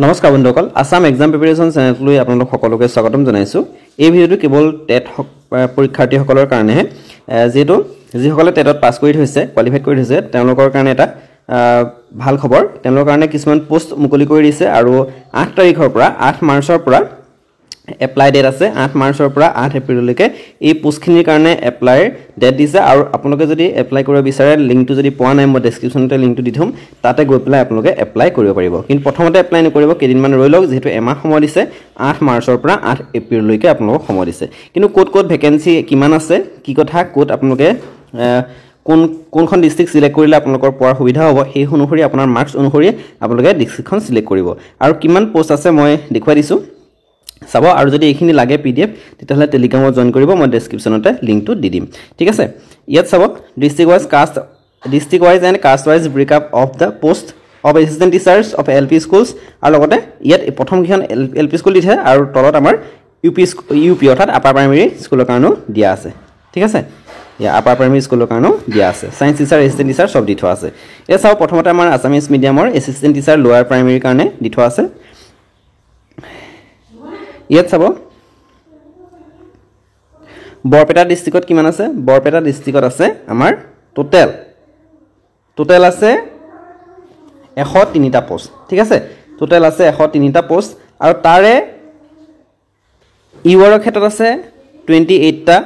নমস্কাৰ বন্ধুসকল Assam exam preparation চেনেললৈ আপোনালোক সকলোকে স্বাগতম জনাইছো এই ভিডিঅটো কেৱল টেট পৰীক্ষাৰ্থীসকলৰ কাৰণেহে যেটো যিসকলে টেটত পাছ কৰি থৈছে কোৱালিফাইড কৰি থৈছে তেওঁলোকৰ কাৰণে এটা ভাল খবৰ তেওঁলোকৰ কাৰণে কিছুমান পোষ্ট মুকলি কৰি দিছে আৰু 8 তাৰিখৰ পৰা 8 মাৰ্চৰ পৰা এপ্লাই ডেট আছে 8 মাৰ্চৰ পৰা 8 এপ্ৰিললৈকে এই পোষ্টখিনিৰ কাৰণে এপ্লাই ডেট দিছে আৰু আপোনালোকে যদি এপ্লাই কৰিব বিচাৰে লিংকটো যদি পোৱা নাই মই ডেসক্ৰিপচনতে লিংকটো দি থম তাতে গৈ পেলাই আপোনালোকে এপ্লাই কৰিব পাৰিব কিন্তু প্ৰথমতে এপ্লাই নকৰিব কেদিনমান ৰৈ লওক যেহেতু এমাহ সময় দিছে 8 মাৰ্চৰ পৰা 8 এপ্ৰিললৈকে আপোনালোকক সময় দিছে কিন্তু কোড ভ্যাকেন্সি কিমান আছে কি কথা কোড আপোনালোকে কোনখন ডিস্ট্ৰিক্ট সিলেক্ট কৰিলে আপোনালোকৰ পোৱাৰ সুবিধা হ'ব সেই অনুসৰি আপোনাৰ মাৰ্কস অনুসৰি আপোনালোকে ডিস্ট্ৰিক্টখন সিলেক্ট কৰিব আৰু কিমান পোষ্ট আছে মই দেখুৱাই দিছো চাব আৰু যদি এইখিনি লাগে পিডিএফ তেতিয়াহলে টেলিগ্ৰামত জয়েন কৰিব মই ডেসক্ৰিপচনতে লিংকটো দি দিম ঠিক আছে ইয়াত চাব district wise and caste wise breakup of the post of assistant teachers of LP schools আৰু লগতে ইয়াত প্ৰথম কিখন এলপি স্কুল দিছে আৰু তলত আমাৰ ইউপি অৰ্থাৎ আপাৰ প্ৰাইমেৰী স্কুলৰ কাৰণেও দিয়া আছে ঠিক আছে ইয়া আপাৰ প্ৰাইমেৰী স্কুলৰ কাৰণেও দিয়া আছে সায়েন্স টিচাৰ এসিস্ট্যান্ট টিচাৰ সব দি থোৱা আছে এ চাও প্ৰথমতে আমাৰ আসামিজ মিডিয়ামৰ এসিস্ট্যান্ট টিচাৰ লোৱাৰ প্ৰাইমেৰীৰ কাৰণে দি থোৱা আছে ইয়াত চাব বৰপেটা ডিস্ট্ৰিক্টত কিমান আছে বৰপেটা ডিস্ট্ৰিক্টত আছে আমাৰ টোটাল আছে 103টা পোষ্ট ঠিক আছে টোটাল আছে 103টা পোষ্ট আৰু তাৰে ইউআৰৰ ক্ষেত্ৰত আছে 28টা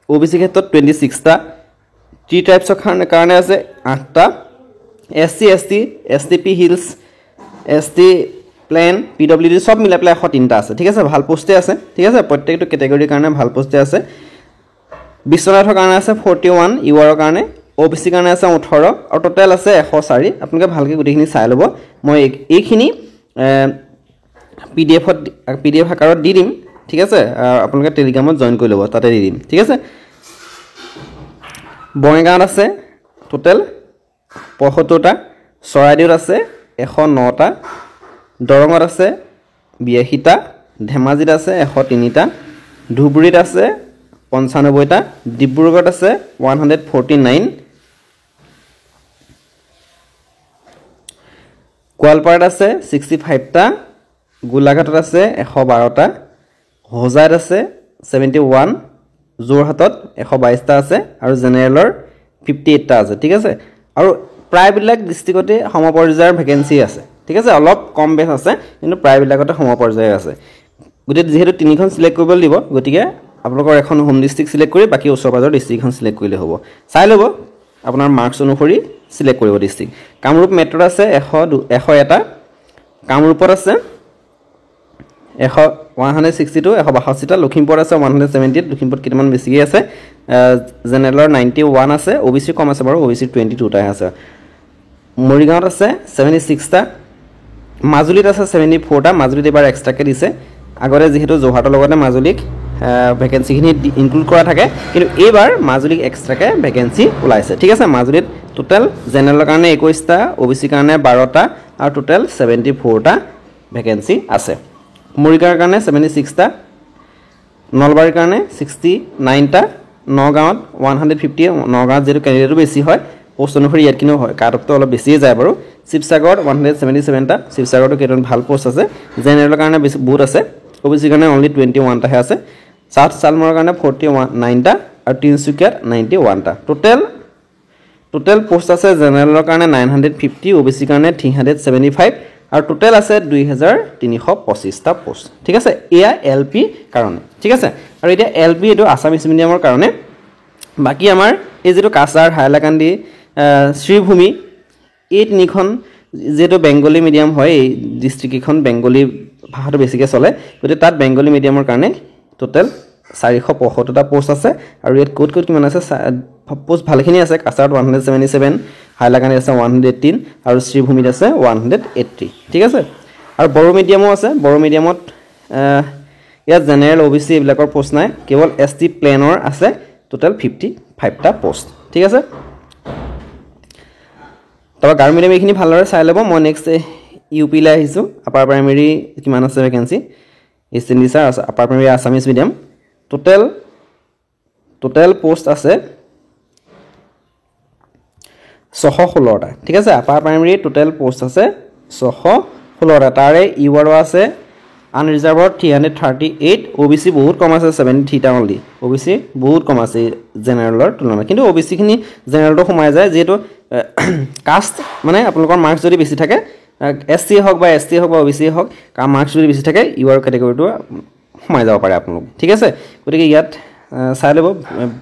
ওবিসি ক্ষেত্ৰত 26টা টি টাইপছৰ কাৰণে আছে 8টা SC ST STP hills ST plain PWD সব মিলাই পেলাই 103টা আছে ঠিক আছে ভাল পোষ্টে আছে ঠিক আছে প্ৰত্যেকটো ক্যাটাগৰীৰ কাৰণে ভাল পোষ্টে আছে বিশ্বনাথৰ কাৰণে আছে 41 ইউআৰৰ কাৰণে ওবিসি কাৰণে আছে 18 আৰু টোটাল আছে 104 আপোনালোকে ভালকে গুটিখিনি চাই ল'ব মই এইখিনি পিডিএফ আকাৰত দি দিম ঠিক আছে আপোনালোকে টেলিগ্ৰামত জয়েন কৰি ল'ব তাতে দি দিম ঠিক আছে বঙাইগাঁৱত আছে টোটাল 75টা চৰাইদেউত আছে 109টা দৰঙত আছে 82টা ধেমাজিত আছে 103টা ধুবুৰীত আছে 95টা ডিব্ৰুগড়ত আছে 149 গোৱালপাৰাত আছে 65টা গোলাঘাটত আছে 112টা হোজাইত আছে 71 যোৰহাটত 122টা আছে আৰু জেনেৰেলৰ 58টা আছে ঠিক আছে আৰু প্ৰায়বিলাক ডিস্ট্ৰিক্টতে সমপৰ্যায়ৰ ভ্যাকেন্সি আছে ঠিক আছে অলপ কম বেছ আছে কিন্তু প্ৰায়বিলাকতে সমপৰ্যায় আছে গতিকে যেহেতু তিনিখন সিলেক্ট কৰিব লাগিব গতিকে আপোনালোকৰ এখন হোম ডিস্ট্ৰিক্ট সিলেক্ট কৰি বাকি ওচৰ-পাজৰ ডিস্ট্ৰিক্টখন সিলেক্ট কৰিলে হ'ব চাই ল'ব আপোনাৰ মাৰ্কস অনুসৰি সিলেক্ট কৰিব ডিস্ট্ৰিক্ট কামৰূপ মেট্ৰত আছে 101টা কামৰূপত আছে 162 162টা লখিমপুৰত আছে 170 লখিমপুৰত কিমান বেছিকৈ আছে জেনেৰেলৰ 91 আছে ওবিসি কম আছে বাৰু ওবিসি 22টা আছে মৰিগাঁৱত আছে 76টা মাজুলীত আছে 74টা মাজুলীত এবাৰ এক্সট্ৰাকে দিছে আগৰে যেহেতু যোৰহাটৰ লগতে মাজুলীক ভ্যাকেন্সিখিনি ইনক্লুড কৰা থাকে কিন্তু এইবাৰ মাজুলীক এক্সট্ৰাকে ভ্যাকেন্সি ওলাইছে ঠিক আছে মাজুলীত টোটাল জেনেৰেলৰ কাৰণে 21টা ওবিসি কাৰণে 12টা আৰু টোটাল 74টা ভ্যাকেন্সি আছে মৰিগাঁৱৰ কাৰণে 76টা নলবাৰীৰ কাৰণে 69টা নগাঁৱত 150 নগাঁৱত যেটো ক্যান্ডিডেটটো বেছি হয় পোষ্ট অনুসৰি ইয়াত কিনো হয় কাটঅফটো অলপ বেছিয়ে যায় বাৰু শিৱসাগৰত 177টা শিৱসাগৰটো কেইজন ভাল পোষ্ট আছে জেনেৰেলৰ কাৰণে বেছি বহুত আছে ওবিসি কাৰণে অনলি 21টা হে আছে সাউথ সালমৰ কাৰণে 49টা আৰু তিনসুকিয়াত 91টা টোটাল পোষ্ট আছে জেনেৰেলৰ কাৰণে 950 ওবিসি কাৰণে 375 আৰু টোটাল আছে 2325টা পোষ্ট ঠিক আছে এয়া এলপি কাৰণে ঠিক আছে আৰু এটা এলপি এটো আসামিজ মিডিয়ামৰ কাৰণে বাকি আমাৰ এই যেটো কাছাৰ হাইলাকান্দি শ্ৰীভূমি এই তিনিখন যেটো বেংগলী মিডিয়াম হয় এই ডিস্ট্ৰিক্টখন বেংগলী ভাষাটো বেছিকৈ চলে গতিকে তাত বেংগলী মিডিয়ামৰ কাৰণে টোটাল 475টা পোষ্ট আছে আৰু ইয়াত কোড কিমান আছে পোষ্ট ভালখিনি আছে কাছাৰত 177 হাইলাকান্দি আছে 118 আৰু শ্ৰীভূমিত আছে 180 ঠিক আছে আৰু বড়ো মিডিয়ামো আছে বড়ো মিডিয়ামত ইয়াত জেনেৰেল ওবিসি এইবিলাকৰ পোষ্ট নাই কেৱল এসটি প্লেনৰ আছে টোটাল 55টা পোষ্ট ঠিক আছে তবে গাৰ মিডিয়াম এইখিনি ভালদৰে চাই ল'ব মই নেক্সট ইউপি লে আহিছো আপাৰ প্ৰাইমেৰী কিমান আছে vacancy SND teacher upper primary Assamese medium total post আছে 616টা ঠিক আছে আপাৰ প্ৰাইমেৰী টোটাল পোষ্ট আছে 6 16টা তাৰে ইউআৰও আছে আনৰিজাৰ্ভড 338 ওবিসি বহুত কম আছে 73টা অনলি ওবিসি বহুত কম আছে জেনাৰেলৰ তুলনাত কিন্তু ওবিসি খিনি জেনাৰেলটো সোমাই যায় যেটো কাষ্ট মানে আপোনালোকৰ মাৰ্কস যদি বেছি থাকে এসসি হক বা এসটি হক বা ওবিসি হক কা মাৰ্কস যদি বেছি থাকে ইউআৰ ক্যাটাগৰীটো সোমাই যাব পাৰে আপোনালোক ঠিক আছে গতিকে ইয়াত চাই লব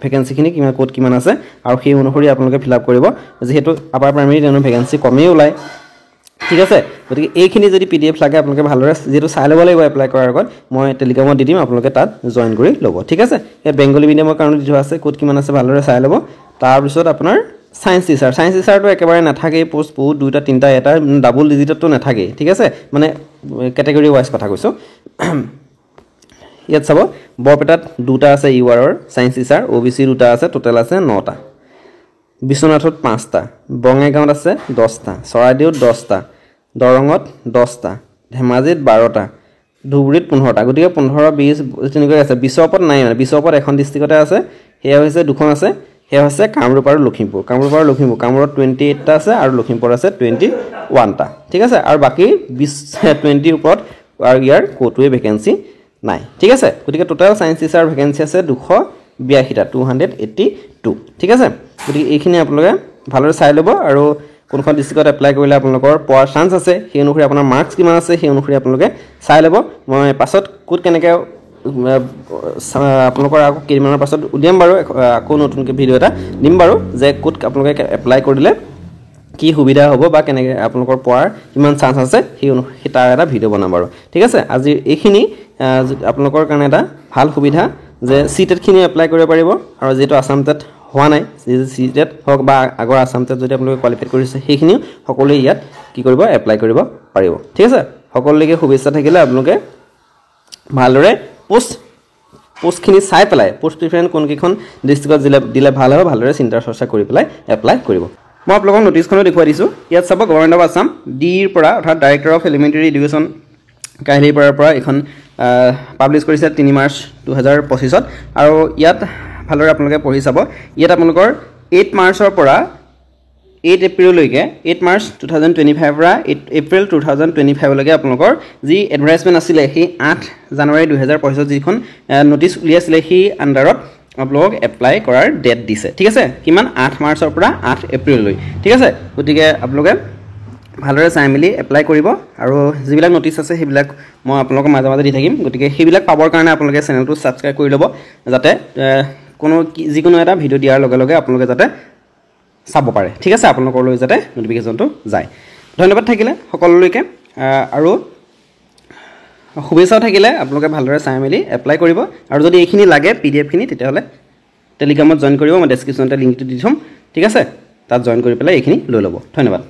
ভ্যাকেন্সি খিনি কিমান কোড কিমান আছে আৰু সেই অনুসৰি আপোনালোকে ফিল আপ কৰিব যেহেতু আপাৰ প্ৰাইমাৰী তেনো ভ্যাকেন্সি কমেই ওলাই ঠিক আছে গতিকে এইখিনি যদি পিডিএফ লাগে আপোনালোকে ভালদৰে যেটো চাই ল'ব লাগিব এপ্লাই কৰাৰ আগত মই টেলিগ্ৰামত দি দিম আপোনালোকে তাত জয়েন কৰি ল'ব ঠিক আছে এই বেংগলী মিডিয়ামৰ কাৰণে দিটো আছে কোড কিমান আছে ভালদৰে চাই ল'ব তাৰ পিছত আপোনাৰ সায়েন্স টিচাৰটো একেবাৰে নাথাকে পোষ্ট বহুত দুটা তিনটা এটা ডাবল ডিজিটতো নাথাকে ঠিক আছে মানে ক্যাটাগৰী ওয়াইজ কথা কৈছো ইয়াত চাব বৰপেটাত দুটা আছে ইউআৰৰ সায়েন্স টিচাৰ ওবিসি দুটা আছে টোটাল আছে 9টা বিশ্বনাথত 5টা বঙাইগাঁৱত আছে 10টা চৰাইদেউত 10টা দৰঙত 10টা ধেমাজিত 12টা ধুবুৰীত 15টা গতিকে 15 20 তেনেকৈ আছে 20 ওপৰত নাই মানে 20 ওপৰত এখন ডিস্ট্ৰিক্টতে আছে হেয়া হৈছে দুখন আছে হেয়া হৈছে কামৰূপ আৰু লখিমপুৰ কামৰূপত 28টা আছে আৰু লখিমপুৰ আছে 21টা ঠিক আছে আৰু বাকি 20 ওপৰত আৰু ইয়াৰ কোটোৱে ভ্যাকেন্সি নাই ঠিক আছে গতিকে টোটাল সায়েন্স টিচাৰ ভ্যাকেন্সি আছে 282টা 282 ঠিক আছে গতিকে এইখিনি আপোনালোকে ভালদৰে চাই ল'ব আৰু কোনখন ডিস্ট্ৰিক্টত এপ্লাই কৰিলে আপোনালোকৰ পোৱাৰ চান্স আছে সেই অনুসৰি আপোনাৰ মাৰ্কস কিমান আছে সেই অনুসৰি আপোনালোকে চাই ল'ব মই পাছত কোড কেনেকৈ আপোনালোকৰ আকৌ কেইমানৰ পাছত উলিয়াম বাৰু আকৌ নতুনকৈ ভিডিও এটা দিম বাৰু যে কোড আপোনালোকে এপ্লাই কৰিলে কি সুবিধা হ'ব বা কেনেকৈ আপোনালোকৰ পোৱাৰ কিমান চান্স আছে সেই তাৰ এটা ভিডিও বনাম বাৰু ঠিক আছে আজি এইখিনি আপোনালোকৰ কাৰণে এটা ভাল সুবিধা যে সিটেট খিনি এপ্লাই কৰিব পাৰিব আৰু যেটো আসাম টেট হোৱা নাই সিটেট হক বা আগৰ আসাম টেট যদি আপোনালোকে কোৱালিফাই কৰিছে সেইখিনি সকলোৱে ইয়াত কি কৰিব এপ্লাই কৰিব পাৰিব ঠিক আছে সকলোলৈকে শুভেচ্ছা থাকিলে আপোনালোকে ভালদৰে পোষ্ট খিনি চাই পেলাই পোষ্ট প্ৰিফাৰেন্স কোন কিখন ডিস্ট্ৰিক্টত দিলে ভাল হ'ব ভালদৰে চিন্তা চৰ্চা কৰি পেলাই এপ্লাই কৰিব মই আপোনালোকক নোটিছখনো দেখুৱাই দিছো ইয়াত চাব গভৰ্ণমেণ্ট অফ আসাম ডিৰ পৰা অৰ্থাৎ ডাইৰেক্টৰ অফ এলিমেণ্টাৰী এডুকেশ্যন কাহিলীপাৰাৰ পৰা এখন পাবলিশ কৰিছে 3 মাৰ্চ 2025 ত আৰু ইয়াত ভালদৰে আপোনালোকে পঢ়ি চাব ইয়াত আপোনালোকৰ 8 মাৰ্চৰ পৰা 8 এপ্ৰিললৈকে 8 মাৰ্চ 2025 পৰা 8 এপ্ৰিল 2025 লৈকে আপোনালোকৰ যি এডভাৰটাইজমেন্ট আছিল সেই 8 জানুৱাৰী 2025 যিখন নোটিছ উলিয়াইছিল সেই আন্ডাৰত আপোনালোক এপ্লাই কৰাৰ ডেট দিছে ঠিক আছে কিমান 8 মাৰ্চৰ পৰা 8 এপ্ৰিললৈ ঠিক আছে গতিকে আপোনালোকে ভালদৰে চাই মিলি এপ্লাই কৰিব আৰু যিবিলাক নোটিছ আছে সেইবিলাক মই আপোনালোকক মাজে মাজে দি থাকিম গতিকে সেইবিলাক পাবৰ কাৰণে আপোনালোকে চেনেলটো সাবস্ক্ৰাইব কৰি ল'ব যাতে কোনো যিকোনো এটা ভিডিও দিয়াৰ লগে লগে আপোনালোকে যাতে চাব পাৰে ঠিক আছে আপোনালোকলৈ যাতে নোটিফিকেশনটো যায় ধন্যবাদ থাকিলে সকলোলৈকে আৰু শুভেচ্ছা থাকিলে আপোনালোকে ভালদৰে চাই মিলি এপ্লাই কৰিব আৰু যদি এইখিনি লাগে পিডিএফ খিনি তেতিয়াহলে টেলিগ্ৰামত জয়েন কৰিব মই ডেসক্ৰিপচনতে লিংকটো দি থম ঠিক আছে তাত জয়েন কৰি পেলাই এইখিনি লৈ ল'ব ধন্যবাদ